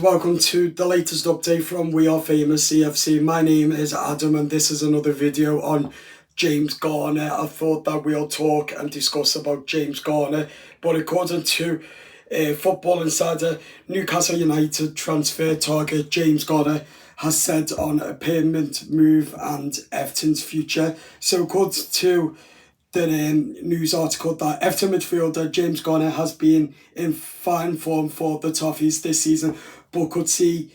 welcome to the latest update from We Are Famous CFC. My name is Adam and this is another video on James Garner. I thought that we'll talk and discuss about James Garner, but according to Football Insider, Newcastle United transfer target James Garner has said on a permanent move and Everton's future. So according to the news article, that Everton midfielder James Garner has been in fine form for the Toffees this season, but could see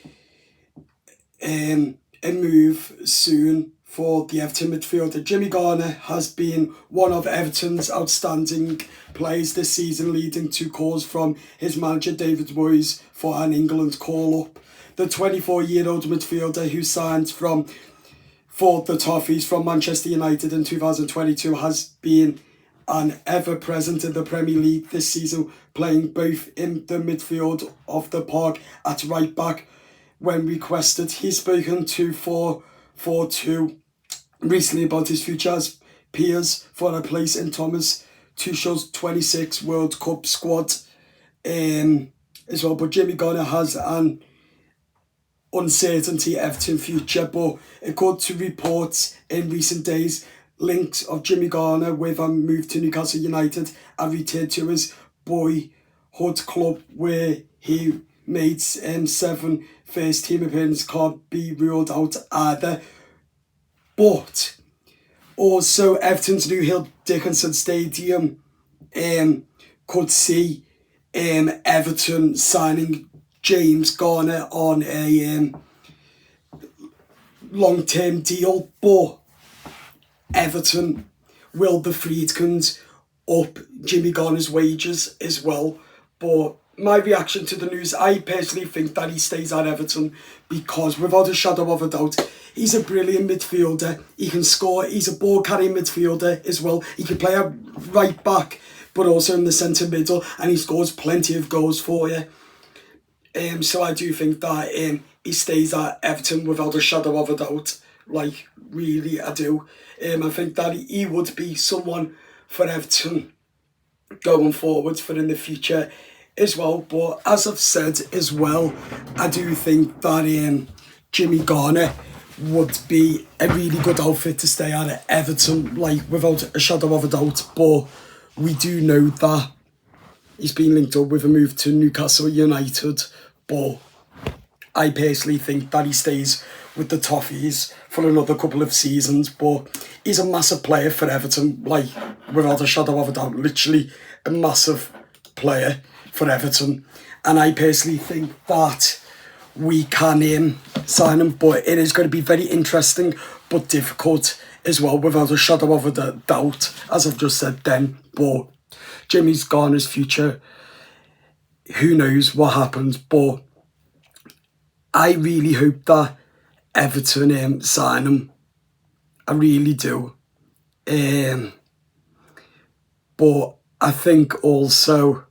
a move soon for the Everton midfielder. Jimmy Garner has been one of Everton's outstanding players this season, leading to calls from his manager David Moyes for an England call-up. The 24-year-old midfielder, who signed for the Toffees from Manchester United in 2022, has been an ever-present in the Premier League this season, playing both in the midfield of the park at right back when requested. He's spoken to 442 recently about his future as peers for a place in Thomas Tuchel's 26 World Cup squad as well. But Jimmy Garner has an uncertainty Everton future, but according to reports in recent days, links of Jimmy Garner with a move to Newcastle United and return to his boyhood club where he made 7 first team appearances can't be ruled out either. But also Everton's New Hill Dickinson Stadium could see Everton signing James Garner on a long-term deal, but Everton will the Friedkins up Jimmy Garner's wages as well. But my reaction to the news, I personally think that he stays at Everton because without a shadow of a doubt, he's a brilliant midfielder. He can score. He's a ball-carrying midfielder as well. He can play a right back, but also in the centre middle, and he scores plenty of goals for you. So I do think that he stays at Everton without a shadow of a doubt. Like, really, I do. I think that he would be someone for Everton going forward for in the future as well. But as I've said as well, I do think that Jimmy Garner would be a really good outfit to stay at Everton, like, without a shadow of a doubt. But we do know that he's been linked up with a move to Newcastle United, but I personally think that he stays with the Toffees for another couple of seasons. But he's a massive player for Everton, like, without a shadow of a doubt, literally a massive player for Everton. And I personally think that we can sign him, but it is going to be very interesting but difficult as well, without a shadow of a doubt, as I've just said then. But Jimmy Garner's future, who knows what happens, but I really hope that Everton sign him. I really do. But I think also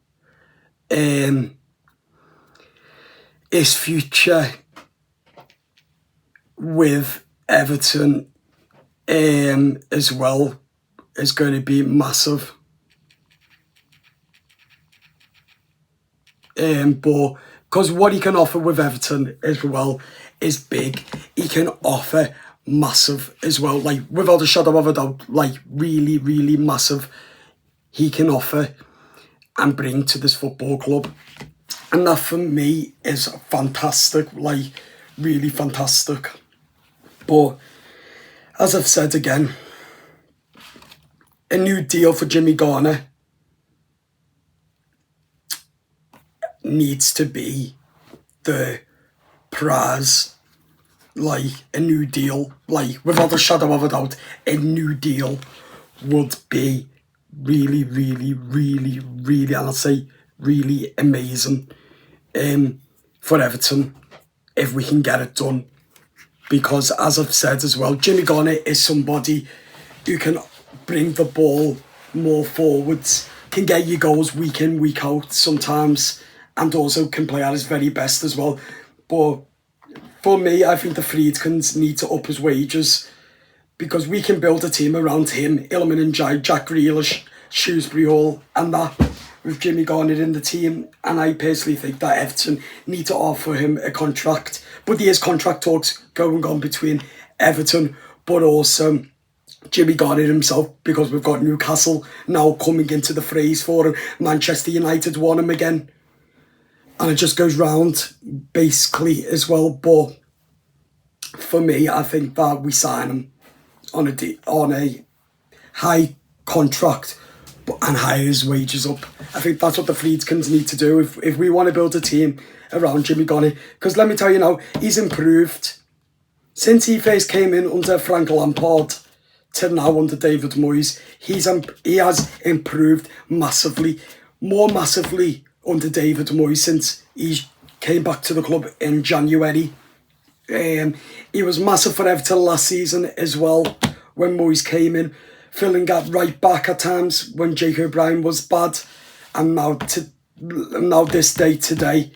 his future with Everton as well is going to be massive. But because what he can offer with Everton as well is big. He can offer massive as well, like, without a shadow of a doubt, like, really, really massive he can offer and bring to this football club. And that for me is fantastic, like, really fantastic. But as I've said again, a new deal for Jimmy Garner needs to be the prize. Like, a new deal, like, without a shadow of a doubt, a new deal would be really, really, really, really, and I'll say really amazing for Everton if we can get it done. Because as I've said as well, Jimmy Garner is somebody who can bring the ball more forwards, can get you goals week in, week out sometimes, and also can play at his very best as well. But for me, I think the Friedkins need to up his wages because we can build a team around him, Ilman and Jack Grealish, Shrewsbury Hall and that, with Jimmy Garner in the team. And I personally think that Everton need to offer him a contract. But there is contract talks going on between Everton, but also Jimmy Garner himself, because we've got Newcastle now coming into the phrase for him. Manchester United want him again. And it just goes round, basically, as well. But for me, I think that we sign him on a high contract and higher his wages up. I think that's what the Friedkins need to do if we want to build a team around Jimmy Garner. Because let me tell you now, he's improved. Since he first came in under Frank Lampard to now under David Moyes, he has improved massively. More massively under David Moyes since he came back to the club in January. He was massive for Everton last season as well when Moyes came in, filling at right back at times when Jake O'Brien was bad. And now this day today,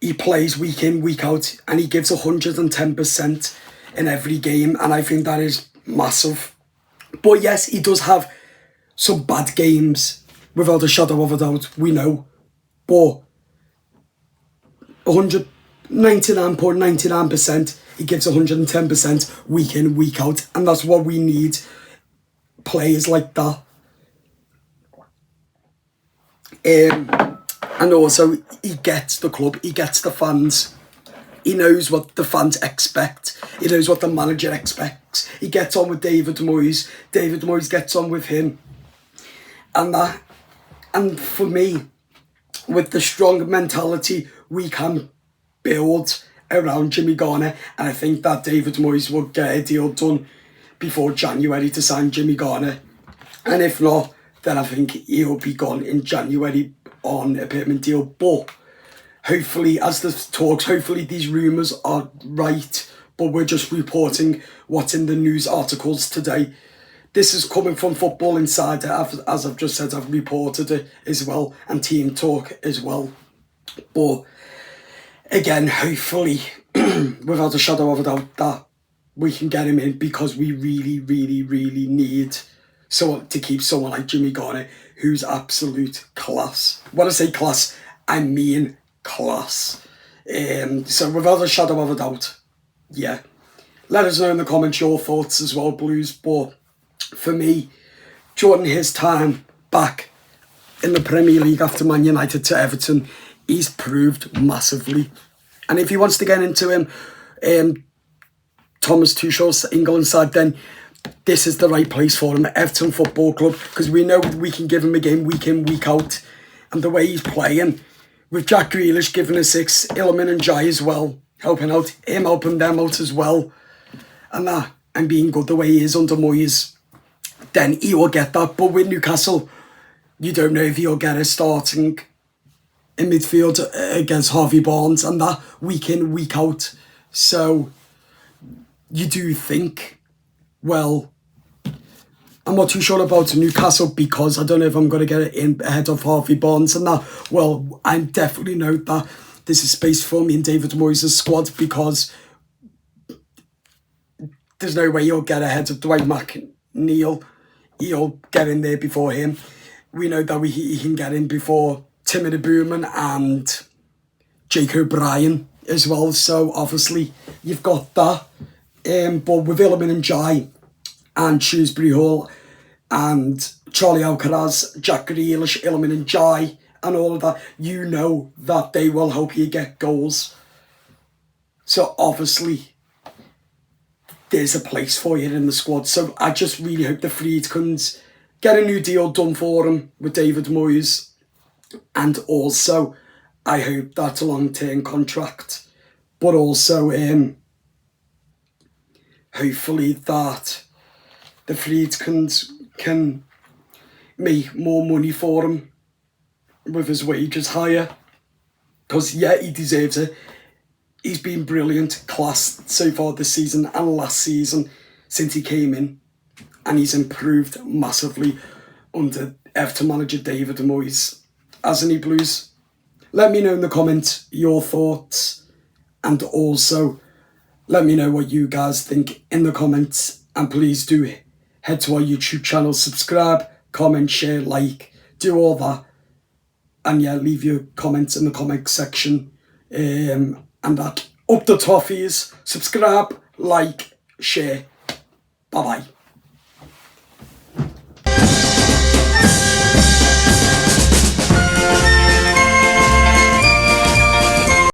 he plays week in, week out, and he gives 110% in every game, and I think that is massive. But yes, he does have some bad games, without a shadow of a doubt, we know. But 99.99%, he gives 110% week in, week out. And that's what we need, players like that. And also, he gets the club, he gets the fans. He knows what the fans expect. He knows what the manager expects. He gets on with David Moyes. David Moyes gets on with him. And for me, with the strong mentality we can build around Jimmy Garner, and I think that David Moyes will get a deal done before January to sign Jimmy Garner. And if not, then I think he'll be gone in January on a permanent deal. But hopefully, as the talks, hopefully these rumours are right, but we're just reporting what's in the news articles today. This is coming from Football Insider, as I've just said, I've reported it as well, and Team Talk as well. But again, hopefully, without a shadow of a doubt, that we can get him in, because we really, really, really need someone to keep someone like Jimmy Garner, who's absolute class. When I say class, I mean class. So without a shadow of a doubt, yeah. Let us know in the comments your thoughts as well, Blues. But for me, during his time back in the Premier League after Man United to Everton, he's proved massively. And if he wants to get into him, Thomas Tuchel's England side, then this is the right place for him, Everton Football Club, because we know we can give him a game week in, week out. And the way he's playing, with Jack Grealish giving a 6, Ilman and Jai as well, helping out, him helping them out as well, and being good the way he is under Moyes, then he will get that. But with Newcastle, you don't know if he'll get a starting in midfield against Harvey Barnes and that week in, week out. So you do think, well, I'm not too sure about Newcastle, because I don't know if I'm going to get it in ahead of Harvey Barnes and that. Well, I definitely know that there's a space for me in David Moyes' squad, because there's no way he'll get ahead of Dwight McNeil. He'll get in there before him. We know that he can get in before Timothy Booman and Jake O'Brien as well. So obviously you've got that. But with Ilman and Jai and Shrewsbury Hall and Charlie Alcaraz, Jack Grealish, Ilman and Jai and all of that, you know that they will help you get goals. So obviously there's a place for you in the squad. So I just really hope the Friedkins get a new deal done for him with David Moyes. And also, I hope that's a long-term contract. But also, hopefully that the Friedkins can make more money for him with his wages higher. Because, yeah, he deserves it. He's been brilliant, class so far this season and last season since he came in. And he's improved massively under Everton manager David Moyes. Hasn't he, Blues? Let me know in the comments your thoughts. And also, let me know what you guys think in the comments. And please do head to our YouTube channel, subscribe, comment, share, like, do all that. And yeah, leave your comments in the comment section. And that. Up the toffees. Subscribe, like, share. Bye-bye.